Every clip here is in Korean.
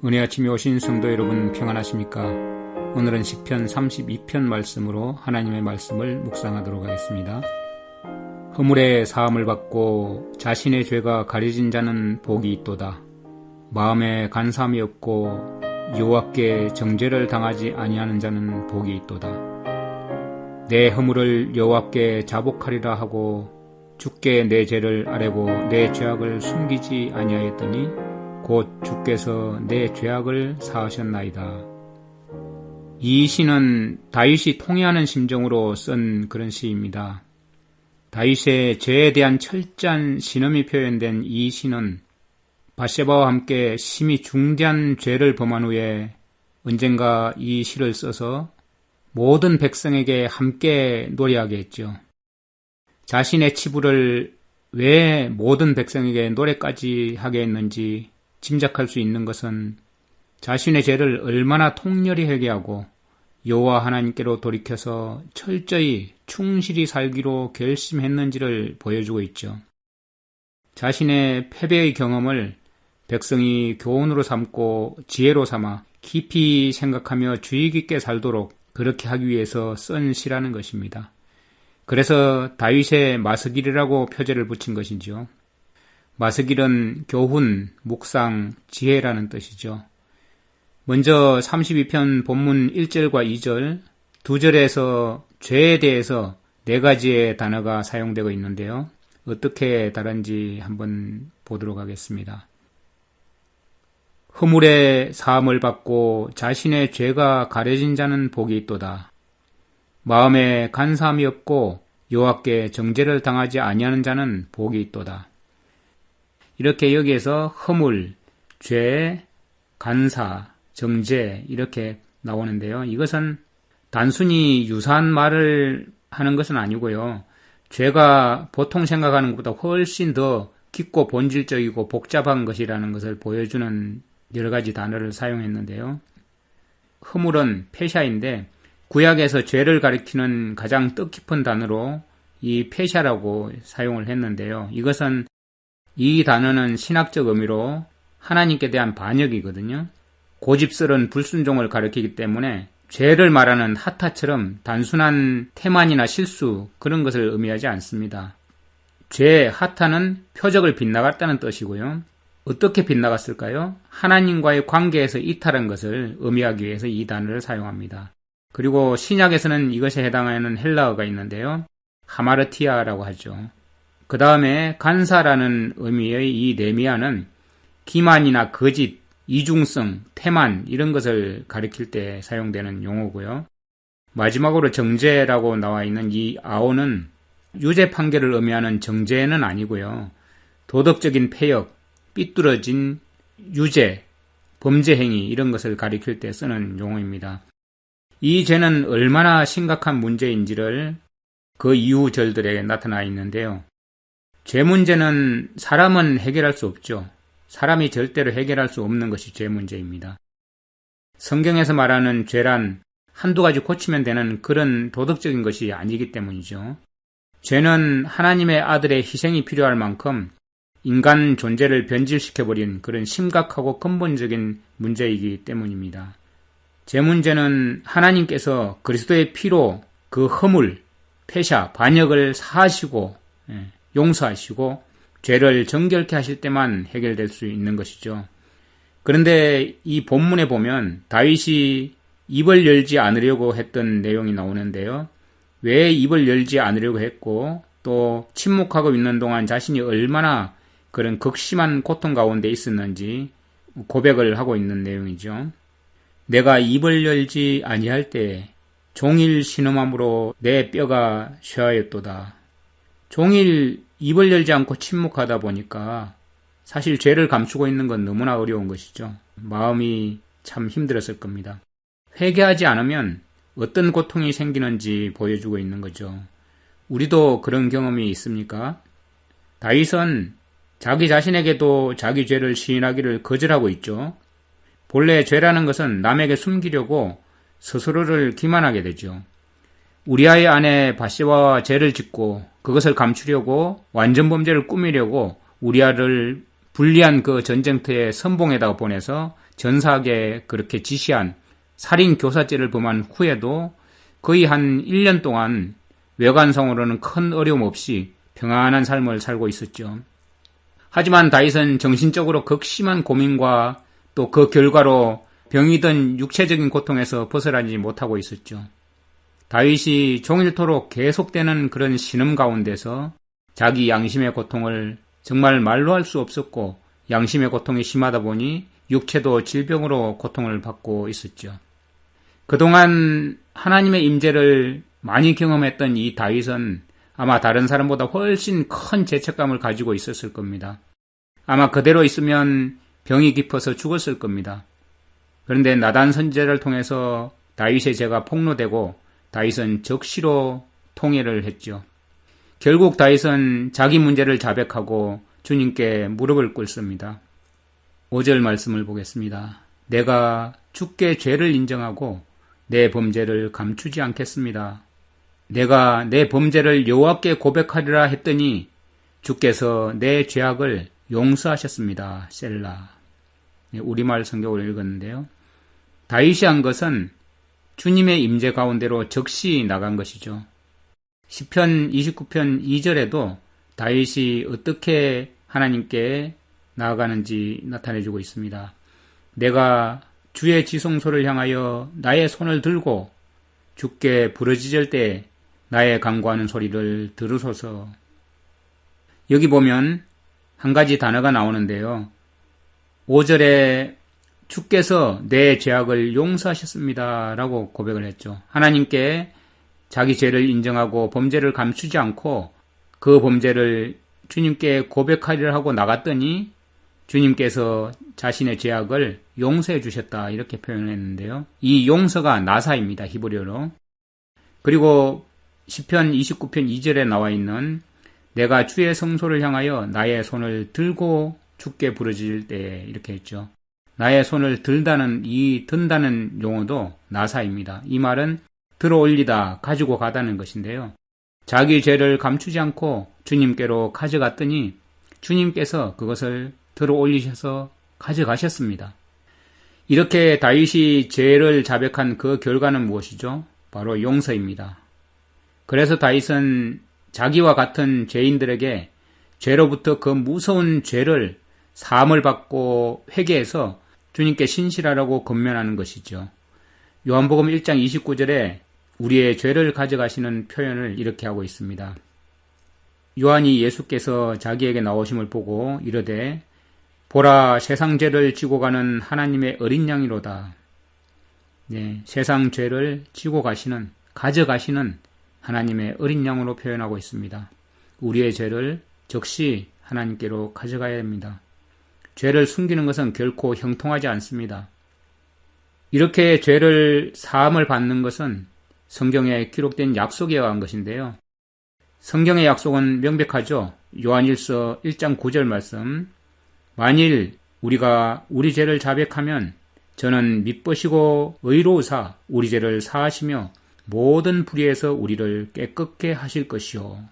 은혜 아침에 오신 성도 여러분 평안하십니까? 오늘은 시편 32편 말씀으로 하나님의 말씀을 묵상하도록 하겠습니다. 허물의 사함을 받고 자신의 죄가 가려진 자는 복이 있도다. 마음에 간사함이 없고 여호와께 정죄를 당하지 아니하는 자는 복이 있도다. 내 허물을 여호와께 자복하리라 하고 주께 내 죄를 아뢰고 내 죄악을 숨기지 아니하였더니 곧 주께서 내 죄악을 사하셨나이다. 이 시는 다윗이 통회하는 심정으로 쓴 그런 시입니다. 다윗의 죄에 대한 철저한 신음이 표현된 이 시는 밧세바와 함께 심히 중대한 죄를 범한 후에 언젠가 이 시를 써서 모든 백성에게 함께 노래하게 했죠. 자신의 치부를 왜 모든 백성에게 노래까지 하게 했는지 짐작할 수 있는 것은 자신의 죄를 얼마나 통렬히 회개하고 여호와 하나님께로 돌이켜서 철저히 충실히 살기로 결심했는지를 보여주고 있죠. 자신의 패배의 경험을 백성이 교훈으로 삼고 지혜로 삼아 깊이 생각하며 주의 깊게 살도록 그렇게 하기 위해서 쓴 시라는 것입니다. 그래서 다윗의 마스길이라고 표제를 붙인 것이죠. 마스길은 교훈, 묵상, 지혜라는 뜻이죠. 먼저 32편 본문 1절과 2절, 2절에서 죄에 대해서 4가지의 단어가 사용되고 있는데요. 어떻게 다른지 한번 보도록 하겠습니다. 허물의 사함을 받고 자신의 죄가 가려진 자는 복이 있도다. 마음에 간사함이 없고 여호와께 정죄를 당하지 아니하는 자는 복이 있도다. 이렇게 여기에서 허물, 죄, 간사, 정죄 이렇게 나오는데요. 이것은 단순히 유사한 말을 하는 것은 아니고요. 죄가 보통 생각하는 것보다 훨씬 더 깊고 본질적이고 복잡한 것이라는 것을 보여주는 여러 가지 단어를 사용했는데요. 허물은 페샤인데 구약에서 죄를 가리키는 가장 뜻깊은 단어로 이 페샤라고 사용을 했는데요. 이 단어는 신학적 의미로 하나님께 대한 반역이거든요. 고집스러운 불순종을 가리키기 때문에 죄를 말하는 하타처럼 단순한 태만이나 실수 그런 것을 의미하지 않습니다. 죄, 하타는 표적을 빗나갔다는 뜻이고요. 어떻게 빗나갔을까요? 하나님과의 관계에서 이탈한 것을 의미하기 위해서 이 단어를 사용합니다. 그리고 신약에서는 이것에 해당하는 헬라어가 있는데요. 하마르티아라고 하죠. 그 다음에 간사라는 의미의 이 네미아는 기만이나 거짓, 이중성, 태만 이런 것을 가리킬 때 사용되는 용어고요. 마지막으로 정죄라고 나와 있는 이 아오는 유죄 판결을 의미하는 정죄는 아니고요. 도덕적인 폐역, 삐뚤어진 유죄, 범죄 행위 이런 것을 가리킬 때 쓰는 용어입니다. 이 죄는 얼마나 심각한 문제인지를 그 이후 절들에 나타나 있는데요. 죄 문제는 사람은 해결할 수 없죠. 사람이 절대로 해결할 수 없는 것이 죄 문제입니다. 성경에서 말하는 죄란 한두 가지 고치면 되는 그런 도덕적인 것이 아니기 때문이죠. 죄는 하나님의 아들의 희생이 필요할 만큼 인간 존재를 변질시켜버린 그런 심각하고 근본적인 문제이기 때문입니다. 죄 문제는 하나님께서 그리스도의 피로 그 허물, 패샤, 반역을 사하시고 용서하시고 죄를 정결케 하실 때만 해결될 수 있는 것이죠. 그런데 이 본문에 보면 다윗이 입을 열지 않으려고 했던 내용이 나오는데요. 왜 입을 열지 않으려고 했고 또 침묵하고 있는 동안 자신이 얼마나 그런 극심한 고통 가운데 있었는지 고백을 하고 있는 내용이죠. 내가 입을 열지 아니할 때 종일 신음함으로 내 뼈가 쇠하였도다. 종일 입을 열지 않고 침묵하다 보니까 사실 죄를 감추고 있는 건 너무나 어려운 것이죠. 마음이 참 힘들었을 겁니다. 회개하지 않으면 어떤 고통이 생기는지 보여주고 있는 거죠. 우리도 그런 경험이 있습니까? 다윗은 자기 자신에게도 자기 죄를 시인하기를 거절하고 있죠. 본래 죄라는 것은 남에게 숨기려고 스스로를 기만하게 되죠. 우리아의 아내 밧세바와 죄를 짓고 그것을 감추려고 완전 범죄를 꾸미려고 우리아를 불리한 그 전쟁터에 선봉에다가 보내서 전사하게 그렇게 지시한 살인 교사죄를 범한 후에도 거의 한 1년 동안 외관상으로는 큰 어려움 없이 평안한 삶을 살고 있었죠. 하지만 다윗은 정신적으로 극심한 고민과 또 그 결과로 병이 든 육체적인 고통에서 벗어나지 못하고 있었죠. 다윗이 종일토록 계속되는 그런 신음 가운데서 자기 양심의 고통을 정말 말로 할 수 없었고 양심의 고통이 심하다 보니 육체도 질병으로 고통을 받고 있었죠. 그동안 하나님의 임재를 많이 경험했던 이 다윗은 아마 다른 사람보다 훨씬 큰 죄책감을 가지고 있었을 겁니다. 아마 그대로 있으면 병이 깊어서 죽었을 겁니다. 그런데 나단 선지자를 통해서 다윗의 죄가 폭로되고 다윗은 적시로 통회를 했죠. 결국 다윗은 자기 문제를 자백하고 주님께 무릎을 꿇습니다. 5절 말씀을 보겠습니다. 내가 주께 죄를 인정하고 내 범죄를 감추지 않겠습니다. 내가 내 범죄를 여호와께 고백하리라 했더니 주께서 내 죄악을 용서하셨습니다. 셀라. 우리말 성경으로 읽었는데요. 다윗이 한 것은 주님의 임재 가운데로 적시 나간 것이죠. 시편 29편 2절에도 다윗이 어떻게 하나님께 나아가는지 나타내주고 있습니다. 내가 주의 지성소를 향하여 나의 손을 들고 주께 부르짖을 때 나의 간구하는 소리를 들으소서. 여기 보면 한 가지 단어가 나오는데요. 5절에 주께서 내 죄악을 용서하셨습니다 라고 고백을 했죠. 하나님께 자기 죄를 인정하고 범죄를 감추지 않고 그 범죄를 주님께 고백하리라 하고 나갔더니 주님께서 자신의 죄악을 용서해 주셨다 이렇게 표현했는데요. 이 용서가 나사입니다. 히브리어로. 그리고 시편 29편 2절에 나와 있는 내가 주의 성소를 향하여 나의 손을 들고 주께 부르짖을 때 이렇게 했죠. 나의 손을 들다는 이 든다는 용어도 나사입니다. 이 말은 들어 올리다 가지고 가다는 것인데요. 자기 죄를 감추지 않고 주님께로 가져갔더니 주님께서 그것을 들어 올리셔서 가져가셨습니다. 이렇게 다윗이 죄를 자백한 그 결과는 무엇이죠? 바로 용서입니다. 그래서 다윗은 자기와 같은 죄인들에게 죄로부터 그 무서운 죄를 사함을 받고 회개해서 주님께 신실하라고 권면하는 것이죠. 요한복음 1장 29절에 우리의 죄를 가져가시는 표현을 이렇게 하고 있습니다. 요한이 예수께서 자기에게 나오심을 보고 이르되 보라 세상 죄를 지고 가는 하나님의 어린 양이로다. 네, 세상 죄를 지고 가져가시는 하나님의 어린 양으로 표현하고 있습니다. 우리의 죄를 적시 하나님께로 가져가야 합니다. 죄를 숨기는 것은 결코 형통하지 않습니다. 이렇게 죄를 사함을 받는 것은 성경에 기록된 약속에 의한 것인데요. 성경의 약속은 명백하죠. 요한일서 1장 9절 말씀. 만일 우리가 우리 죄를 자백하면 저는 미쁘시고 의로우사 우리 죄를 사하시며 모든 불의에서 우리를 깨끗게 하실 것이요.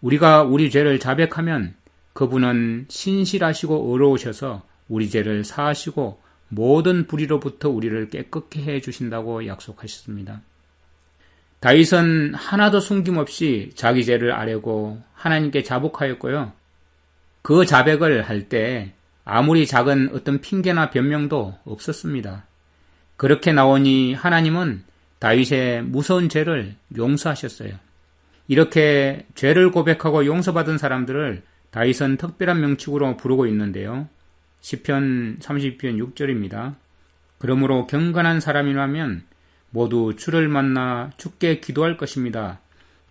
우리가 우리 죄를 자백하면 그분은 신실하시고 의로우셔서 우리 죄를 사하시고 모든 불의로부터 우리를 깨끗게 해 주신다고 약속하셨습니다. 다윗은 하나도 숨김없이 자기 죄를 아뢰고 하나님께 자복하였고요. 그 자백을 할 때 아무리 작은 어떤 핑계나 변명도 없었습니다. 그렇게 나오니 하나님은 다윗의 무서운 죄를 용서하셨어요. 이렇게 죄를 고백하고 용서받은 사람들을 다윗은 특별한 명칭으로 부르고 있는데요. 시편 32편 6절입니다. 그러므로 경건한 사람이라면 모두 주를 만나 주께 기도할 것입니다.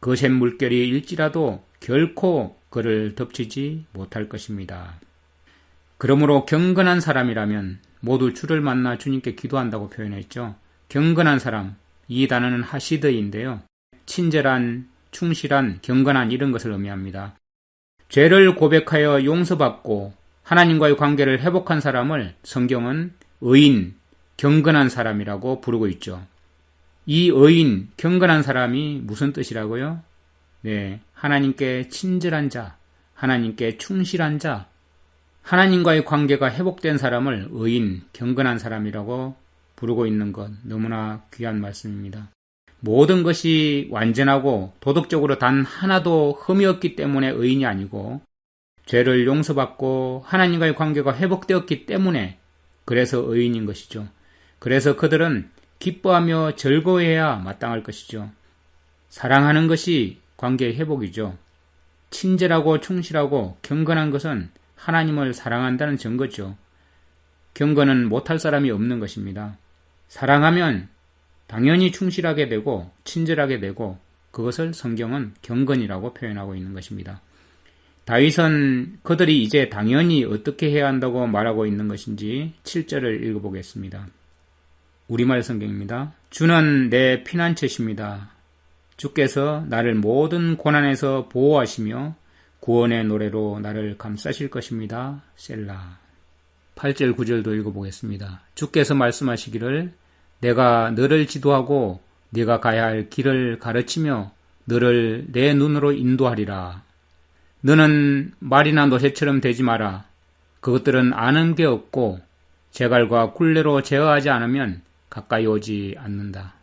거센 물결이 일지라도 결코 그를 덮치지 못할 것입니다. 그러므로 경건한 사람이라면 모두 주를 만나 주님께 기도한다고 표현했죠. 경건한 사람, 이 단어는 하시드인데요. 친절한, 충실한, 경건한 이런 것을 의미합니다. 죄를 고백하여 용서받고 하나님과의 관계를 회복한 사람을 성경은 의인, 경건한 사람이라고 부르고 있죠. 이 의인, 경건한 사람이 무슨 뜻이라고요? 네, 하나님께 친절한 자, 하나님께 충실한 자, 하나님과의 관계가 회복된 사람을 의인, 경건한 사람이라고 부르고 있는 것 너무나 귀한 말씀입니다. 모든 것이 완전하고 도덕적으로 단 하나도 흠이 없기 때문에 의인이 아니고 죄를 용서받고 하나님과의 관계가 회복되었기 때문에 그래서 의인인 것이죠. 그래서 그들은 기뻐하며 즐거워해야 마땅할 것이죠. 사랑하는 것이 관계의 회복이죠. 친절하고 충실하고 경건한 것은 하나님을 사랑한다는 증거죠. 경건은 못할 사람이 없는 것입니다. 사랑하면 당연히 충실하게 되고 친절하게 되고 그것을 성경은 경건이라고 표현하고 있는 것입니다. 다윗은 그들이 이제 당연히 어떻게 해야 한다고 말하고 있는 것인지 7절을 읽어보겠습니다. 우리말 성경입니다. 주는 내 피난처십니다. 주께서 나를 모든 고난에서 보호하시며 구원의 노래로 나를 감싸실 것입니다. 셀라. 8절 9절도 읽어보겠습니다. 주께서 말씀하시기를 내가 너를 지도하고 네가 가야 할 길을 가르치며 너를 내 눈으로 인도하리라. 너는 말이나 노새처럼 되지 마라. 그것들은 아는 게 없고 제갈과 굴레로 제어하지 않으면 가까이 오지 않는다.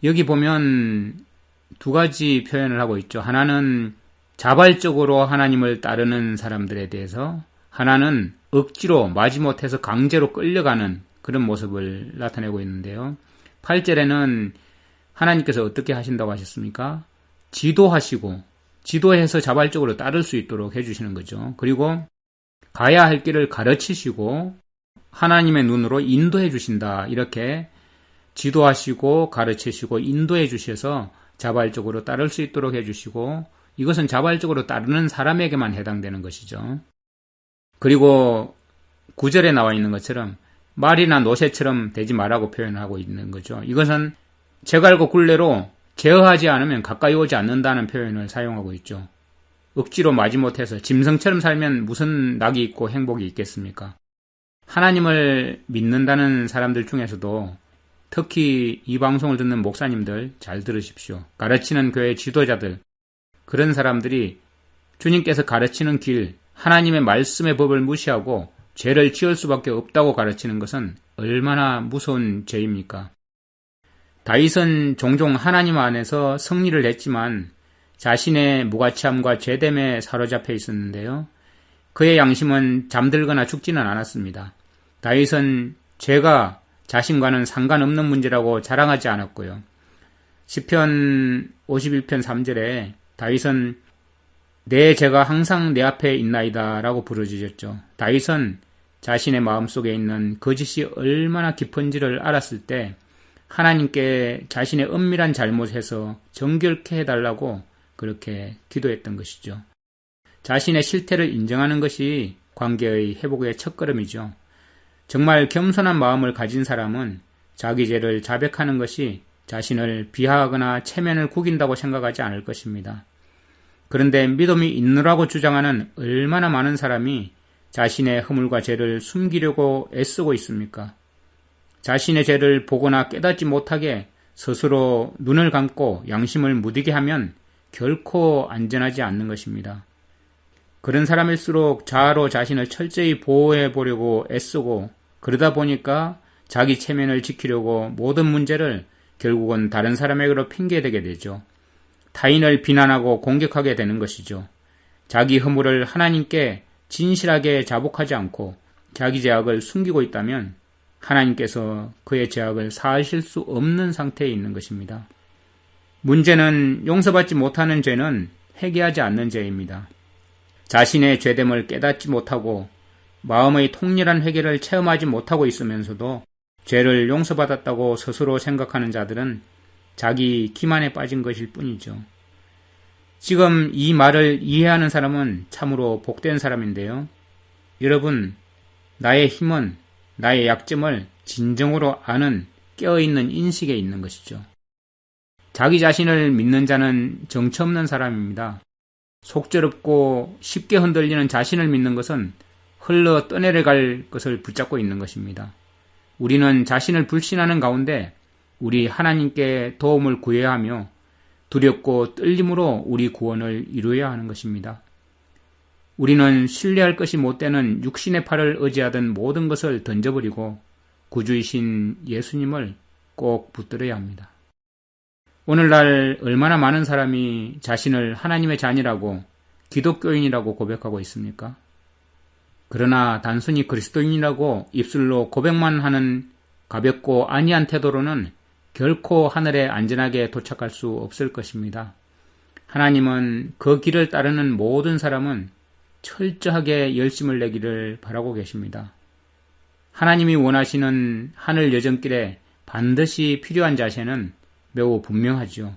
여기 보면 두 가지 표현을 하고 있죠. 하나는 자발적으로 하나님을 따르는 사람들에 대해서, 하나는 억지로 마지못해서 강제로 끌려가는 그런 모습을 나타내고 있는데요. 8절에는 하나님께서 어떻게 하신다고 하셨습니까? 지도해서 자발적으로 따를 수 있도록 해주시는 거죠. 그리고 가야 할 길을 가르치시고 하나님의 눈으로 인도해 주신다. 이렇게 지도하시고 가르치시고 인도해 주셔서 자발적으로 따를 수 있도록 해주시고, 이것은 자발적으로 따르는 사람에게만 해당되는 것이죠. 그리고 9절에 나와 있는 것처럼 말이나 노새처럼 되지 말라고 표현하고 있는 거죠. 이것은 제갈과 굴레로 제어하지 않으면 가까이 오지 않는다는 표현을 사용하고 있죠. 억지로 마지못해서 짐승처럼 살면 무슨 낙이 있고 행복이 있겠습니까? 하나님을 믿는다는 사람들 중에서도 특히 이 방송을 듣는 목사님들 잘 들으십시오. 가르치는 교회 지도자들, 그런 사람들이 주님께서 가르치는 길, 하나님의 말씀의 법을 무시하고 죄를 지을 수밖에 없다고 가르치는 것은 얼마나 무서운 죄입니까? 다윗은 종종 하나님 안에서 승리를 했지만 자신의 무가치함과 죄됨에 사로잡혀 있었는데요. 그의 양심은 잠들거나 죽지는 않았습니다. 다윗은 죄가 자신과는 상관없는 문제라고 자랑하지 않았고요. 시편 51편 3절에 다윗은 내 죄가 항상 내 앞에 있나이다 라고 부르짖었죠. 다윗은 자신의 마음속에 있는 거짓이 얼마나 깊은지를 알았을 때 하나님께 자신의 은밀한 잘못에서 정결케 해달라고 그렇게 기도했던 것이죠. 자신의 실태를 인정하는 것이 관계의 회복의 첫걸음이죠. 정말 겸손한 마음을 가진 사람은 자기 죄를 자백하는 것이 자신을 비하하거나 체면을 구긴다고 생각하지 않을 것입니다. 그런데 믿음이 있노라고 주장하는 얼마나 많은 사람이 자신의 허물과 죄를 숨기려고 애쓰고 있습니까? 자신의 죄를 보거나 깨닫지 못하게 스스로 눈을 감고 양심을 무디게 하면 결코 안전하지 않는 것입니다. 그런 사람일수록 자아로 자신을 철저히 보호해 보려고 애쓰고, 그러다 보니까 자기 체면을 지키려고 모든 문제를 결국은 다른 사람에게로 핑계대게 되죠. 타인을 비난하고 공격하게 되는 것이죠. 자기 허물을 하나님께 진실하게 자복하지 않고 자기 죄악을 숨기고 있다면 하나님께서 그의 죄악을 사하실 수 없는 상태에 있는 것입니다. 문제는 용서받지 못하는 죄는 회개하지 않는 죄입니다. 자신의 죄됨을 깨닫지 못하고 마음의 통렬한 회개를 체험하지 못하고 있으면서도 죄를 용서받았다고 스스로 생각하는 자들은 자기 기만에 빠진 것일 뿐이죠. 지금 이 말을 이해하는 사람은 참으로 복된 사람인데요. 여러분, 나의 힘은 나의 약점을 진정으로 아는 깨어있는 인식에 있는 것이죠. 자기 자신을 믿는 자는 정처없는 사람입니다. 속절없고 쉽게 흔들리는 자신을 믿는 것은 흘러 떠내려갈 것을 붙잡고 있는 것입니다. 우리는 자신을 불신하는 가운데 우리 하나님께 도움을 구해야 하며 두렵고 떨림으로 우리 구원을 이루어야 하는 것입니다. 우리는 신뢰할 것이 못 되는 육신의 팔을 의지하던 모든 것을 던져버리고 구주이신 예수님을 꼭 붙들어야 합니다. 오늘날 얼마나 많은 사람이 자신을 하나님의 자녀라고 기독교인이라고 고백하고 있습니까? 그러나 단순히 그리스도인이라고 입술로 고백만 하는 가볍고 안이한 태도로는 결코 하늘에 안전하게 도착할 수 없을 것입니다. 하나님은 그 길을 따르는 모든 사람은 철저하게 열심을 내기를 바라고 계십니다. 하나님이 원하시는 하늘 여정길에 반드시 필요한 자세는 매우 분명하죠.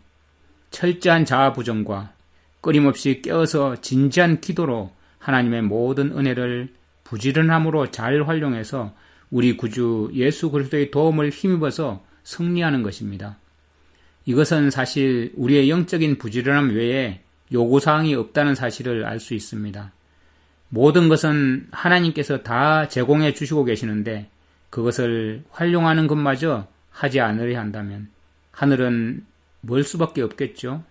철저한 자아 부정과 끊임없이 깨어서 진지한 기도로 하나님의 모든 은혜를 부지런함으로 잘 활용해서 우리 구주 예수 그리스도의 도움을 힘입어서 승리하는 것입니다. 이것은 사실 우리의 영적인 부지런함 외에 요구사항이 없다는 사실을 알 수 있습니다. 모든 것은 하나님께서 다 제공해 주시고 계시는데 그것을 활용하는 것마저 하지 않으려 한다면 하늘은 멀 수밖에 없겠죠.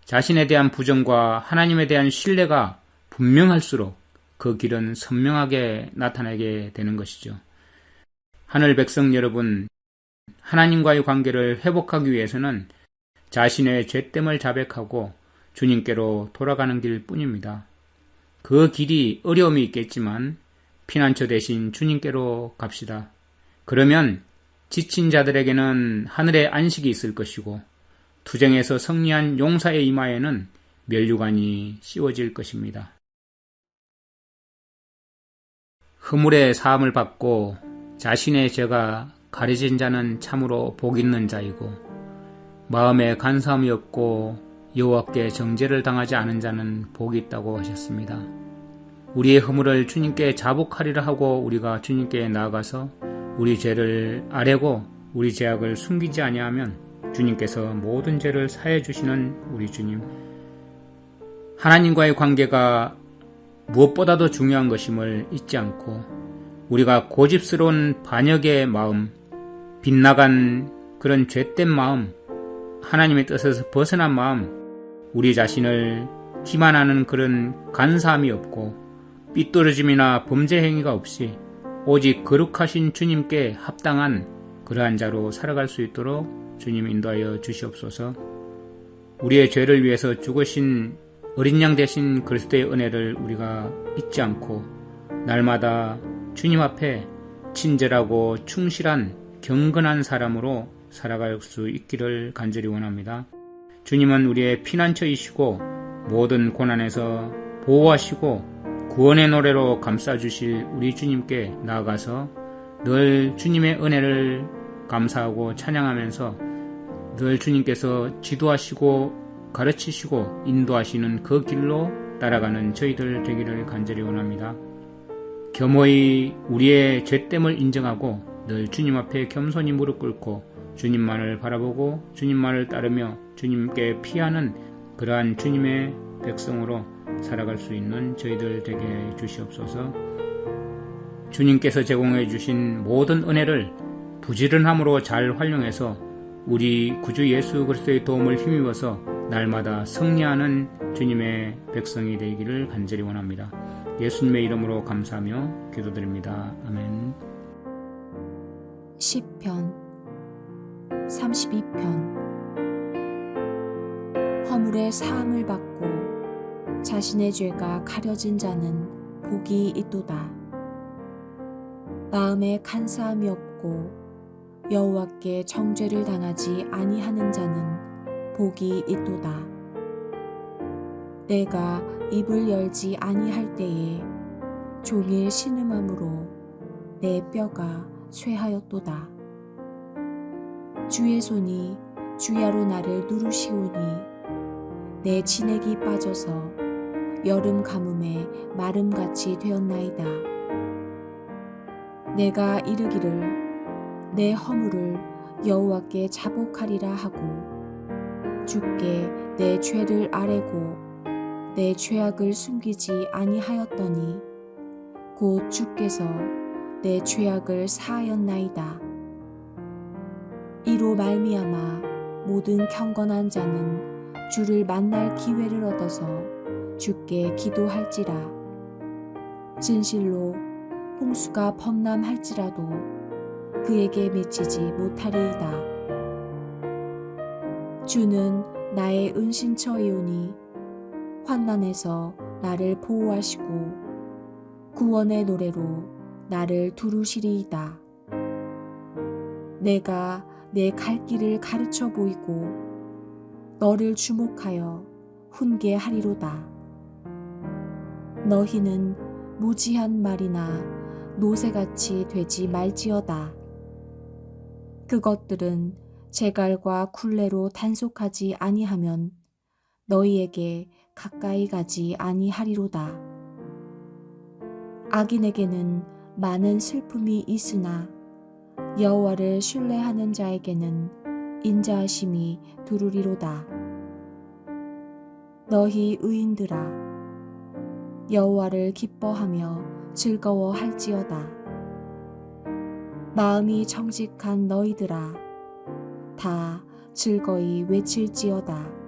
자신에 대한 부정과 하나님에 대한 신뢰가 분명할수록 그 길은 선명하게 나타나게 되는 것이죠. 하늘 백성 여러분, 하나님과의 관계를 회복하기 위해서는 자신의 죄됨을 자백하고 주님께로 돌아가는 길뿐입니다. 그 길이 어려움이 있겠지만 피난처 대신 주님께로 갑시다. 그러면 지친 자들에게는 하늘의 안식이 있을 것이고 투쟁에서 승리한 용사의 이마에는 면류관이 씌워질 것입니다. 허물의 사함을 받고 자신의 죄가 가려진 자는 참으로 복 있는 자이고 마음에 간사함이 없고 여호와께 정죄를 당하지 않은 자는 복이 있다고 하셨습니다. 우리의 허물을 주님께 자복하리라 하고 우리가 주님께 나아가서 우리 죄를 아뢰고 우리 죄악을 숨기지 아니하면 주님께서 모든 죄를 사해 주시는 우리 주님. 하나님과의 관계가 무엇보다도 중요한 것임을 잊지 않고 우리가 고집스러운 반역의 마음, 빗나간 그런 죄된 마음, 하나님의 뜻에서 벗어난 마음, 우리 자신을 기만하는 그런 간사함이 없고 삐뚤어짐이나 범죄 행위가 없이 오직 거룩하신 주님께 합당한 그러한 자로 살아갈 수 있도록 주님 인도하여 주시옵소서. 우리의 죄를 위해서 죽으신 어린 양 되신 그리스도의 은혜를 우리가 잊지 않고 날마다 주님 앞에 친절하고 충실한 경건한 사람으로 살아갈 수 있기를 간절히 원합니다. 주님은 우리의 피난처이시고 모든 고난에서 보호하시고 구원의 노래로 감싸주실 우리 주님께 나아가서 늘 주님의 은혜를 감사하고 찬양하면서 늘 주님께서 지도하시고 가르치시고 인도하시는 그 길로 따라가는 저희들 되기를 간절히 원합니다. 겸허히 우리의 죄됨을 인정하고 늘 주님 앞에 겸손히 무릎 꿇고 주님만을 바라보고 주님만을 따르며 주님께 피하는 그러한 주님의 백성으로 살아갈 수 있는 저희들 되게 해 주시옵소서. 주님께서 제공해 주신 모든 은혜를 부지런함으로 잘 활용해서 우리 구주 예수 그리스도의 도움을 힘입어서 날마다 승리하는 주님의 백성이 되기를 간절히 원합니다. 예수님의 이름으로 감사하며 기도드립니다. 아멘. 시편 32편. 허물의 사함을 받고 자신의 죄가 가려진 자는 복이 있도다. 마음에 간사함이 없고 여호와께 정죄를 당하지 아니하는 자는 복이 있도다. 내가 입을 열지 아니할 때에 종일 신음함으로 내 뼈가 쇠하였도다. 주의 손이 주야로 나를 누르시오니 내 진액이 빠져서 여름 가뭄에 마름같이 되었나이다. 내가 이르기를 내 허물을 여호와께 자복하리라 하고 주께 내 죄를 아뢰고 내 죄악을 숨기지 아니하였더니 곧 주께서 내 죄악을 사하였나이다. 이로 말미암아 모든 경건한 자는 주를 만날 기회를 얻어서 주께 기도할지라. 진실로 홍수가 범람할지라도 그에게 미치지 못하리이다. 주는 나의 은신처이오니 환난에서 나를 보호하시고 구원의 노래로 나를 두루시리이다. 내가 내 갈 길을 가르쳐 보이고 너를 주목하여 훈계하리로다. 너희는 무지한 말이나 노새같이 되지 말지어다. 그것들은 제갈과 굴레로 단속하지 아니하면 너희에게 가까이 가지 아니하리로다. 악인에게는 많은 슬픔이 있으나 여호와를 신뢰하는 자에게는 인자하심이 두루리로다. 너희 의인들아, 여호와를 기뻐하며 즐거워할지어다. 마음이 정직한 너희들아, 다 즐거이 외칠지어다.